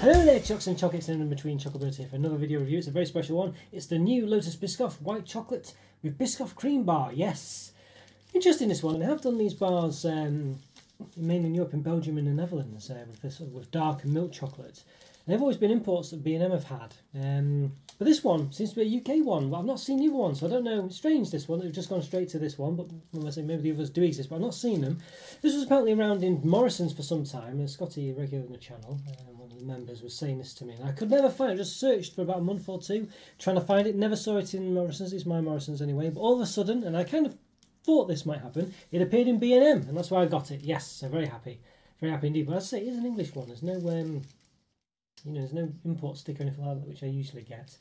Hello there, Chocks and Chocolates and in between. Chocolo here for another video review. It's a very special one. It's the new Lotus Biscoff white chocolate with Biscoff cream bar. Yes, interesting this one. I have done these bars mainly in Europe, in Belgium and the Netherlands with dark and milk chocolate. And they've always been imports that B&M have had. But this one seems to be a UK one. But I've not seen the other one, so I don't know. It's strange, this one. They've just gone straight to this one, but maybe the others do exist, but I've not seen them. This was apparently around in Morrison's for some time. Scotty, regular on the channel, one of the members, was saying this to me. And I could never find it. I just searched for about a month or two, trying to find it. Never saw it in Morrison's. It's my Morrison's anyway. But all of a sudden, and I kind of thought this might happen, it appeared in B&M, and that's why I got it. Yes, so very happy. Very happy indeed. But as I say, it is an English one. There's no... there's no import sticker or anything like that, which I usually get.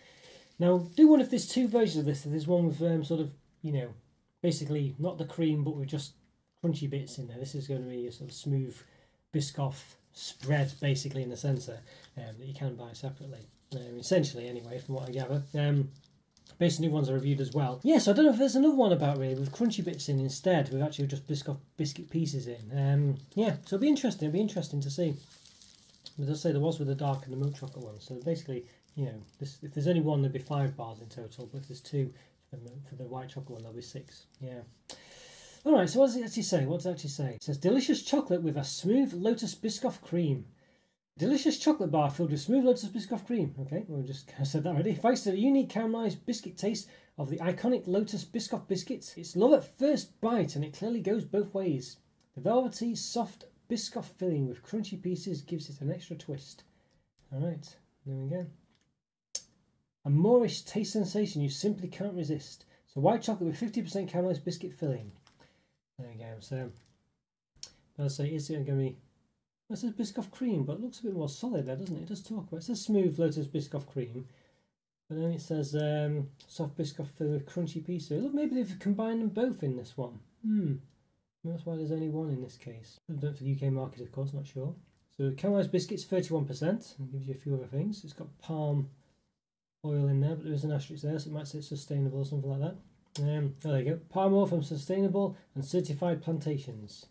Now, I do wonder if there's two versions of this. If there's one with sort of, basically not the cream, but with just crunchy bits in there. This is going to be a sort of smooth Biscoff spread, basically, in the centre, that you can buy separately. Essentially, anyway, from what I gather. Based on new ones I reviewed as well. Yeah, so I don't know if there's another one about really with crunchy bits in instead, with actually just Biscoff biscuit pieces in. Yeah, so it'll be interesting. It'll be interesting to see. As I say, there was with the dark and the milk chocolate one. So basically, if there's only one, there'd be 5 bars in total. But if there's 2 for the white chocolate one, there'll be 6. Yeah. All right. So what does it actually say? What does it actually say? It says delicious chocolate with a smooth Lotus Biscoff cream. Delicious chocolate bar filled with smooth Lotus Biscoff cream. Okay, well, we just said that already. Thanks to the unique caramelised biscuit taste of the iconic Lotus Biscoff biscuits, it's love at first bite, and it clearly goes both ways. The velvety, soft Biscoff filling with crunchy pieces gives it an extra twist. Alright, there we go. A Moorish taste sensation you simply can't resist. So white chocolate with 50% caramelised biscuit filling. There we go. So, as I say, is it going to be... Well, it says Biscoff cream, but it looks a bit more solid there, doesn't it? It does talk about it. It says smooth Lotus Biscoff cream. But then it says soft Biscoff filling with crunchy pieces. Look, maybe they've combined them both in this one. That's why there's only one in this case. I've done it for the UK market, of course, not sure. So caramelised biscuits, 31%. It gives you a few other things. It's got palm oil in there, but there is an asterisk there, so it might say it's sustainable or something like that. Oh, there you go. Palm oil from sustainable and certified plantations.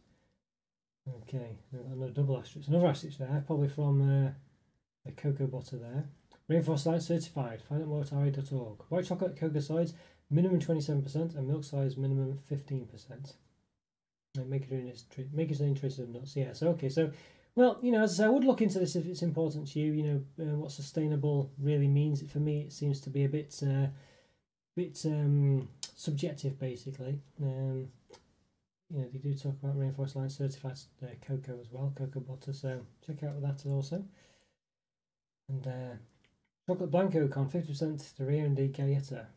Okay, another double asterisk. Another asterisk there, probably from the cocoa butter there. Rainforest Light certified. Find out more at ra.org. White chocolate, cocoa size, minimum 27%, and milk size, minimum 15%. Make it interested in nuts. Yeah, so okay, so well, as I say, I would look into this if it's important to you. What sustainable really means. For me, it seems to be a bit subjective, basically. They do talk about Rainforest Line certified cocoa as well, cocoa butter. So check out that also. And chocolate blanco con 50% de Rio and de Galleta.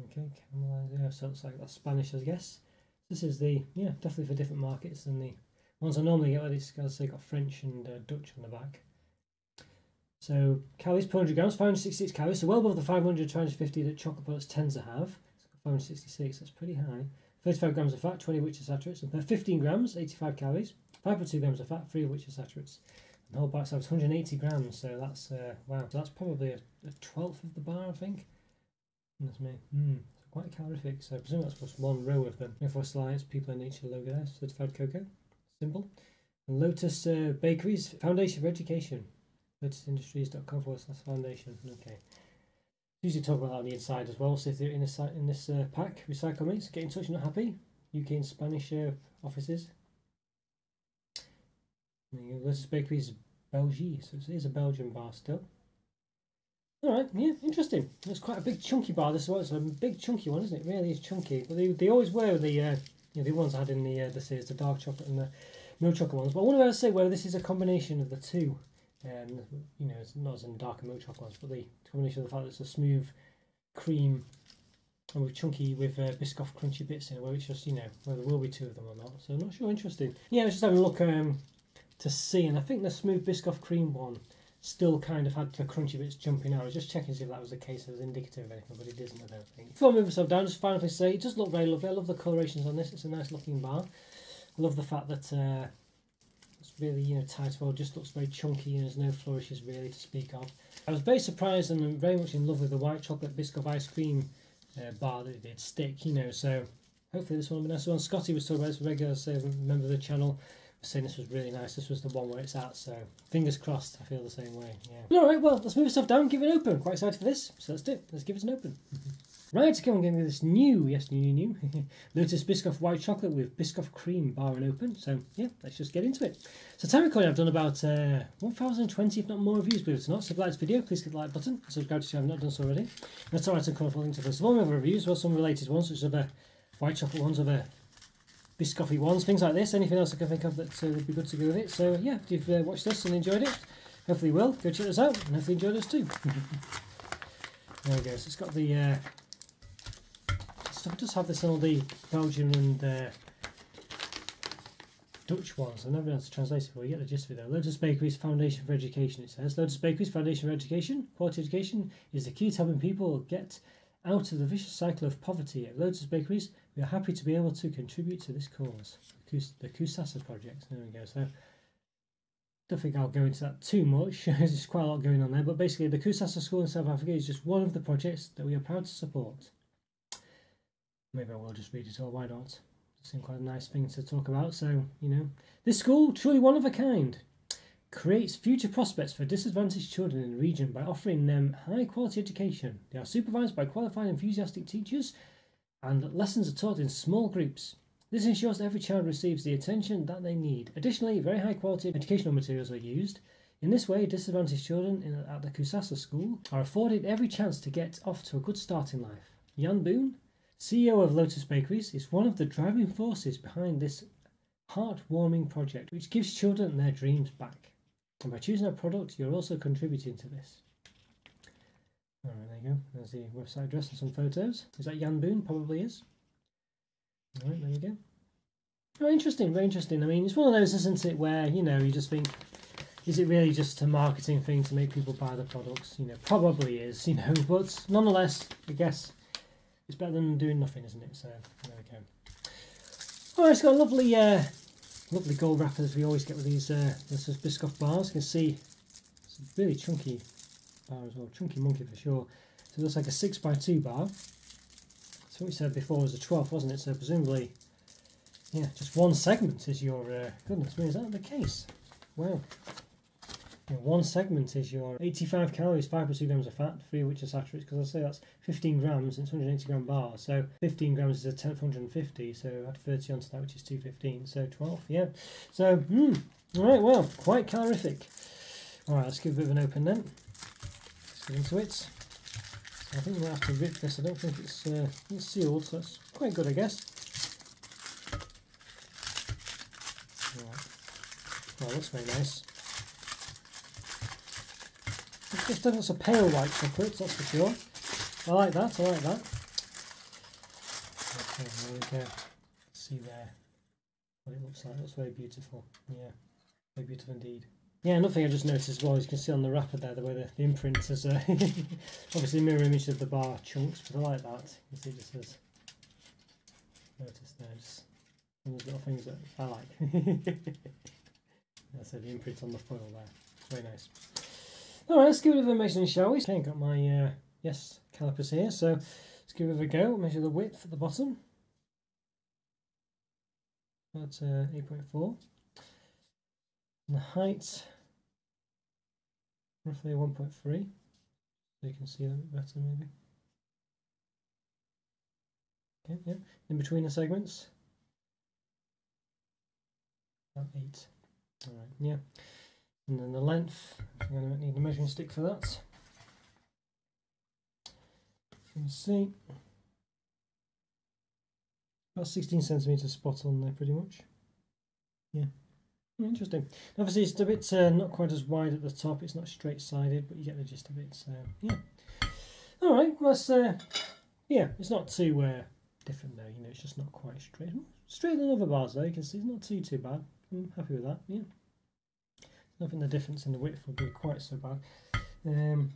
Okay, caramelized. Yeah, so it's like that's Spanish, I guess. This is definitely for different markets than the ones I normally get. Like this, as I say, got French and Dutch on the back. So calories per 100 grams, 566 calories, so well above the 500 to 250 that chocolate products tend to have. It's got 566, that's pretty high. 35 grams of fat, 20 of which are saturates, and per 15 grams, 85 calories, 5.2 grams of fat, 3 of which are saturates. And the whole bite size is 180 grams, so that's wow. So that's probably a 1/12 of the bar, I think. That's me. Quite calorific, so I presume that's just one row of them. Rainforest Alliance, People and Nature logo there, certified cocoa, symbol. And Lotus Bakeries, Foundation for Education. LotusIndustries.com/foundation. Okay. Usually talk about that on the inside as well. So if they're in this pack, recycle mates, get in touch. Not happy. UK and Spanish offices. Lotus Bakeries, Belgique. So it is a Belgian bar still. Alright, yeah, interesting. It's quite a big chunky bar. This one, it's a big chunky one, isn't it? It really is chunky. But they always were the ones I had in the series, the dark chocolate and the milk chocolate ones. But I wonder if I say whether this is a combination of the two. It's not as in dark and milk chocolate ones, but the combination of the fact that it's a smooth cream and with chunky with Biscoff crunchy bits in it, where it's just whether there will be 2 of them or not. So I'm not sure. Interesting. Yeah, I was just having a look to see, and I think the smooth Biscoff cream one still kind of had the crunchy bits jumping out. I was just checking to see if that was the case. It was indicative of anything, but it isn't, I don't think. Before I move myself down, just finally say, it does look very lovely. I love the colorations on this. It's a nice looking bar. I love the fact that it's really, tight well. Just looks very chunky, and there's no flourishes really to speak of. I was very surprised and I'm very much in love with the white chocolate Biscoff ice cream bar that it did stick, so hopefully this one will be nice. Scotty was talking about this regular, say, member of the channel, saying this was really nice. This was the one where it's at, so fingers crossed. I feel the same way. Yeah. All right, well, let's move stuff down. Give it an open. Quite excited for this, so let's do it. Let's give it an open. Right, okay, I'm going to this new, yes, new Lotus Biscoff white chocolate with Biscoff cream bar and open. So yeah, let's just get into it. So time recording, I've done about 1,020, if not more, reviews, believe it or not. So if you like this video, please click the like button. Subscribe if you have not done so already. That's alright, some colourful links to this. Some other reviews, well, some related ones, such as other white chocolate ones, other Biscoffy ones, things like this. Anything else I can think of that would be good to go with it. So yeah, if you've watched this and enjoyed it, hopefully you will. Go check this out, and hopefully you enjoyed this too. There we go. So it's got the stuff. It does have this on all the Belgian and Dutch ones. I've never been able to translate it before. You get the gist of it though. Lotus Bakery's Foundation for Education. It says Lotus Bakery's Foundation for Education. Quality education is the key to helping people get out of the vicious cycle of poverty. At Lotus Bakeries, we are happy to be able to contribute to this cause. The Kusasa project. There we go. So, don't think I'll go into that too much. There's quite a lot going on there. But basically, the Kusasa School in South Africa is just one of the projects that we are proud to support. Maybe I will just read it all. Why not? It seemed quite a nice thing to talk about. So, you know, this school, truly one of a kind, creates future prospects for disadvantaged children in the region by offering them high-quality education. They are supervised by qualified, enthusiastic teachers, and lessons are taught in small groups. This ensures every child receives the attention that they need. Additionally, very high-quality educational materials are used. In this way, disadvantaged children at the Kusasa School are afforded every chance to get off to a good start in life. Jan Boone, CEO of Lotus Bakeries, is one of the driving forces behind this heartwarming project, which gives children their dreams back. And by choosing our product, you're also contributing to this. Alright, there you go. There's the website address and some photos. Is that Jan Boone? Probably is. Alright, there you go. Oh, interesting, very interesting. I mean, it's one of those, isn't it, where, you know, you just think, is it really just a marketing thing to make people buy the products? You know, probably is, you know, but nonetheless, I guess it's better than doing nothing, isn't it? So, there we go. Alright, it's got a lovely lovely gold wrapper as we always get with these Biscoff bars. You can see it's a really chunky bar as well, chunky monkey for sure. So it looks like a 6x2 bar. So what we said before was a 12, wasn't it? So presumably, yeah, just one segment is your, goodness me, is that the case? Wow. Yeah, one segment is your 85 calories, 5.2 grams of fat, 3 of which are saturated, because I say that's 15 grams, and it's 180 gram bar, so 15 grams is a 10th of 150, so add 30 onto that, which is 215, so 12, yeah. So, alright, well, quite calorific. Alright, let's give a bit of an open then. Let's get into it. So I think we'll have to rip this. I don't think it's sealed, so that's quite good, I guess. Alright. Well, looks very nice. It's definitely a pale white chocolate, that's for sure. I like that, I like that. Okay, there we go. See there what it looks like. It looks very beautiful. Yeah, very beautiful indeed. Yeah, another thing I just noticed as well, as you can see on the wrapper there, the way the imprint is obviously a mirror image of the bar chunks, but I like that. You can see it just says Lotus there, just one of those little things that I like. That's the imprint on the foil there. It's very nice. Alright, let's give it a measuring, shall we? Okay, I've got my yes calipers here, so let's give it a go. Measure the width at the bottom. That's 8.4. And the height, roughly 1.3. So you can see that a bit better, maybe. Okay, yeah. In between the segments, about 8. Alright, yeah. And then the length, I'm going to need a measuring stick for that. You can see about 16 centimetres spot on there, pretty much. Yeah, interesting. Obviously, it's a bit not quite as wide at the top. It's not straight-sided, but you get the gist of it. So yeah. All right, well, that's yeah. It's not too different though. You know, it's just not quite straight. Straighter than other bars though. You can see it's not too bad. I'm happy with that. Yeah. I think the difference in the width would be quite so bad. You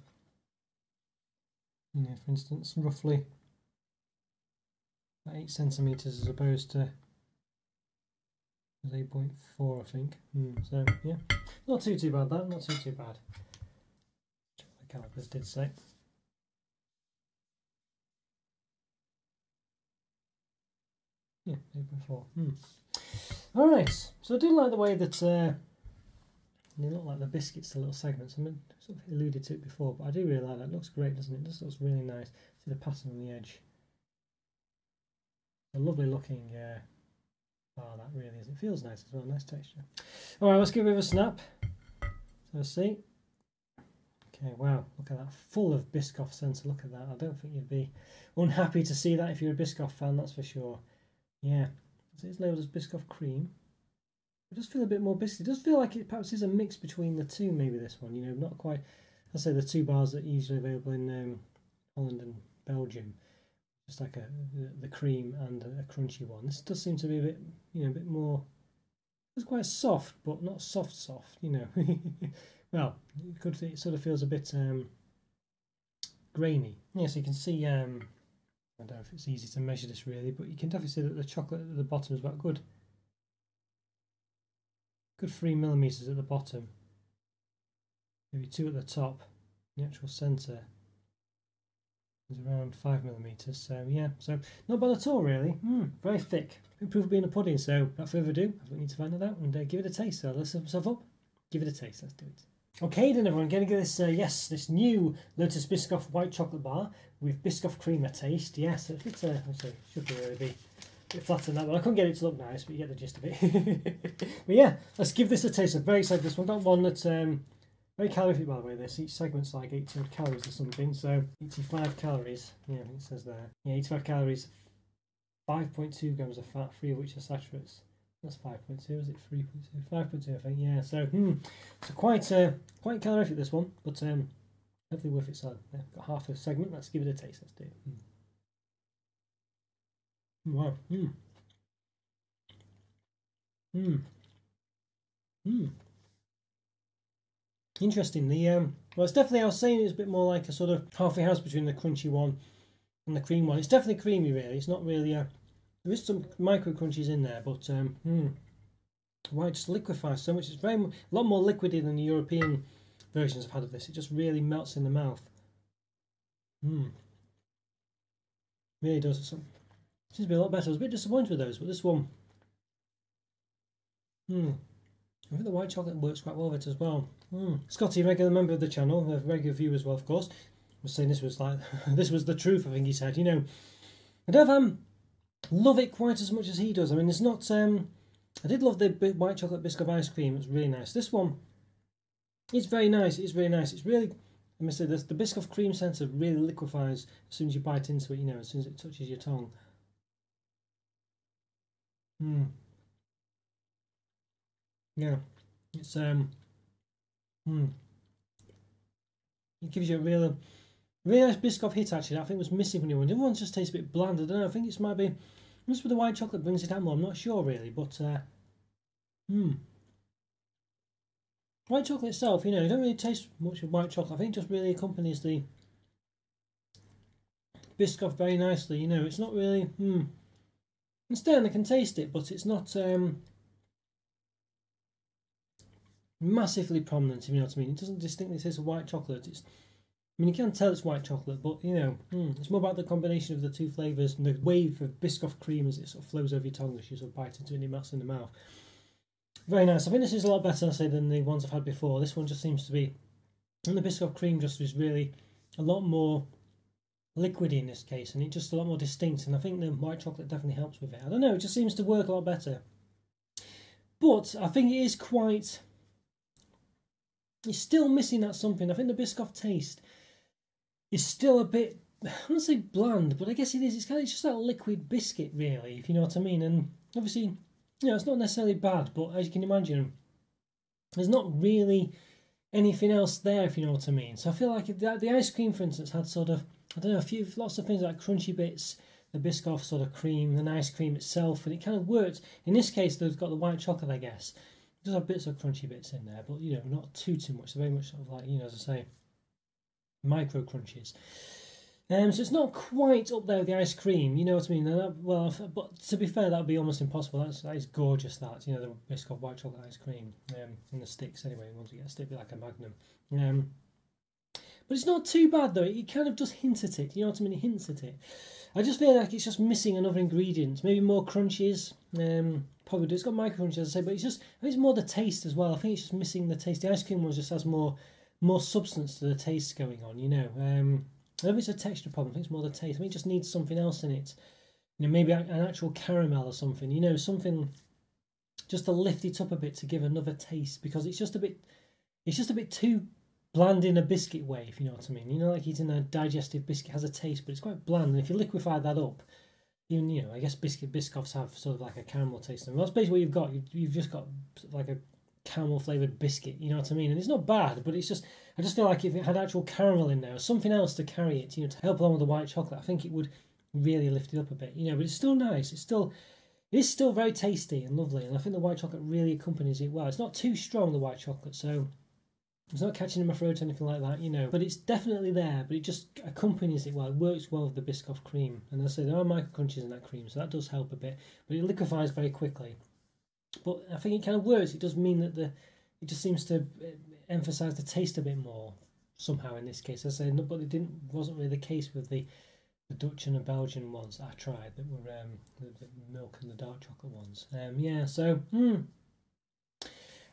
know, for instance, roughly 8 centimetres as opposed to 8.4, I think. So yeah, not too bad. That not too bad. The calipers did say. Yeah, 8.4. Alright, so I do like the way that they look like the biscuits, the little segments. I mean, sort of alluded to it before, but I do really like that. It looks great, doesn't it? It just looks really nice. See the pattern on the edge. A lovely looking bar, that really is. It feels nice as well, nice texture. Alright, let's give it a snap. So let's see. Okay, wow, look at that, full of Biscoff centre, look at that. I don't think you'd be unhappy to see that if you're a Biscoff fan, that's for sure. Yeah, so it's labelled as Biscoff cream. It does feel a bit more biscuit. It does feel like it perhaps is a mix between the two, maybe this one, you know, not quite, I'd say the two bars that are usually available in Holland and Belgium. Just like the cream and a crunchy one. This does seem to be a bit, you know, a bit more, it's quite soft, but not soft, you know. Well, it sort of feels a bit grainy. Yeah, so you can see, I don't know if it's easy to measure this really, but you can definitely see that the chocolate at the bottom is about good 3mm at the bottom. Maybe 2 at the top. The actual centre is around 5mm. So yeah, so not bad at all really. Very thick. Improved being a pudding. So without further ado, I need to find that out and give it a taste. So let's set myself up. Give it a taste. Let's do it. Okay then everyone, going to give this, this new Lotus Biscoff white chocolate bar with Biscoff cream a taste. Yes, it's a bit, should really be a bit flat than that, but I couldn't get it to look nice, but you get the gist of it. But yeah, let's give this a taste. I'm very excited for this one. Got one that's very calorific, by the way. This each segment's like 800 calories or something, so 85 calories. Yeah, I think it says there. Yeah, 85 calories, 5.2 grams of fat, 3 of which are saturates. That's 5.2, is it 3.2? 5.2, I think, yeah. So, so quite calorific this one, but hopefully worth its time. Yeah, got half a segment. Let's give it a taste. Let's do it. Wow. Interesting. The well, it's definitely, I was saying it's a bit more like a sort of halfway house between the crunchy one and the cream one. It's definitely creamy, really. It's not really a. There is some micro crunchies in there, but why it just liquefies so much. It's a lot more liquidy than the European versions I've had of this. It just really melts in the mouth. Really does. It seems to be a lot better. I was a bit disappointed with those, but this one, I think the white chocolate works quite well with it as well. Scotty, regular member of the channel, a regular viewer as well, of course, was saying this was like this was the truth. I think he said, you know, I don't love it quite as much as he does. I mean, it's not. I did love the white chocolate Biscoff ice cream. It was really nice. This one, it's very nice. It's really nice. It's really. I must say this: the Biscoff cream centre really liquefies as soon as you bite into it. You know, as soon as it touches your tongue. Yeah, it's it gives you a really nice Biscoff hit actually. I think was missing from the one. The other one just tastes a bit bland. I don't know. I think it might be just with the white chocolate brings it out more. I'm not sure really, but white chocolate itself, you know, you don't really taste much of white chocolate. I think it just really accompanies the Biscoff very nicely. You know, it's not really It's there and I can taste it, but it's not massively prominent, if you know what I mean. It doesn't distinctly taste of white chocolate. I mean, you can tell it's white chocolate, but you know, it's more about the combination of the two flavours and the wave of Biscoff cream as it sort of flows over your tongue as you sort of bite into it and it melts in the mouth. Very nice. I think this is a lot better, I say, than the ones I've had before. This one just seems to be, and the Biscoff cream just is really a lot more liquidy in this case, and it's just a lot more distinct. And I think the white chocolate definitely helps with it. I don't know, it just seems to work a lot better. But I think it is quite. It's still missing that something. I think the Biscoff taste is still a bit, I wouldn't say bland, but I guess it is. It's kind of just that liquid biscuit, really, if you know what I mean. And obviously, you know, it's not necessarily bad, but as you can imagine, there's not really anything else there, if you know what I mean. So I feel like the ice cream, for instance, had sort of, I don't know, lots of things like crunchy bits, the Biscoff sort of cream, the ice cream itself, and it kind of worked. In this case, they've got the white chocolate, I guess. It does have bits of crunchy bits in there, but you know, not too much. They're very much sort of like, you know, as I say, micro crunches. So it's not quite up there with the ice cream, you know what I mean? Well, but to be fair, that would be almost impossible. That is gorgeous. That, you know, the Biscoff white chocolate ice cream in the sticks. Anyway, once you get a stick, like a Magnum. But it's not too bad though. It kind of does hint at it. You know what I mean? It hints at it. I just feel like it's just missing another ingredient. Maybe more crunches. Probably it's got micro crunches, as I say, but it's just, I think it's more the taste as well. I think it's just missing the taste. The ice cream one just has more substance to the taste going on, you know. I don't think it's a texture problem. I think it's more the taste. I think it just needs something else in it. You know, maybe an actual caramel or something. You know, something just to lift it up a bit to give another taste, because it's just a bit too bland in a biscuit way, if you know what I mean. You know, like eating a digestive biscuit has a taste, but it's quite bland. And if you liquefy that up, even, you know, I guess Biscoffs have sort of like a caramel taste. And that's basically what you've got. You've just got like a caramel flavoured biscuit, you know what I mean? And it's not bad, but it's just, I just feel like if it had actual caramel in there or something else to carry it, you know, to help along with the white chocolate, I think it would really lift it up a bit, you know. But it's still nice. It is still very tasty and lovely, and I think the white chocolate really accompanies it well. It's not too strong, the white chocolate, so it's not catching in my throat or anything like that, you know. But it's definitely there, but it just accompanies it well. It works well with the Biscoff cream. And as I say, there are micro crunches in that cream, so that does help a bit. But it liquefies very quickly. But I think it kind of works. It does mean that it just seems to emphasise the taste a bit more somehow in this case. As I say, but wasn't really the case with the Dutch and the Belgian ones that I tried that were the milk and the dark chocolate ones. Yeah, so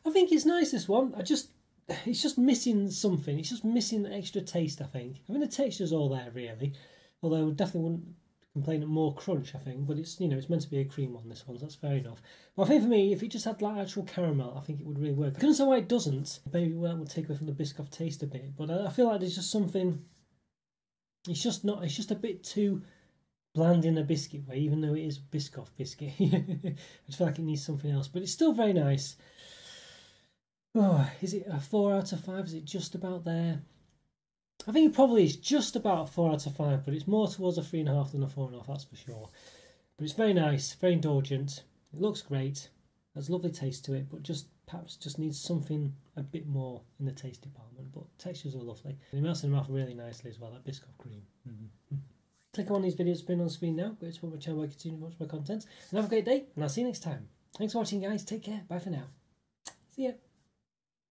I think it's nice, this one. It's just missing something. It's just missing the extra taste, I think. I mean, the texture's all there, really. Although I definitely wouldn't complain at more crunch, I think. But it's, you know, it's meant to be a cream one, this one, so that's fair enough. But I think for me, if it just had like actual caramel, I think it would really work. I couldn't say why it doesn't. Maybe that would take away from the Biscoff taste a bit. But I feel like there's just something... It's just a bit too bland in a biscuit way, even though it is Biscoff biscuit. I just feel like it needs something else. But it's still very nice. Oh, is it a 4 out of 5? Is it just about there? I think it probably is just about a 4 out of 5, but it's more towards a 3.5 than a 4.5, that's for sure. But it's very nice, very indulgent. It looks great. There's a lovely taste to it, but perhaps just needs something a bit more in the taste department. But textures are lovely. And it melts in the mouth really nicely as well, that Biscoff cream. Click on these videos spin on screen now. Go to support my channel where I continue to watch my content. And have a great day, and I'll see you next time. Thanks for watching, guys. Take care. Bye for now. See ya.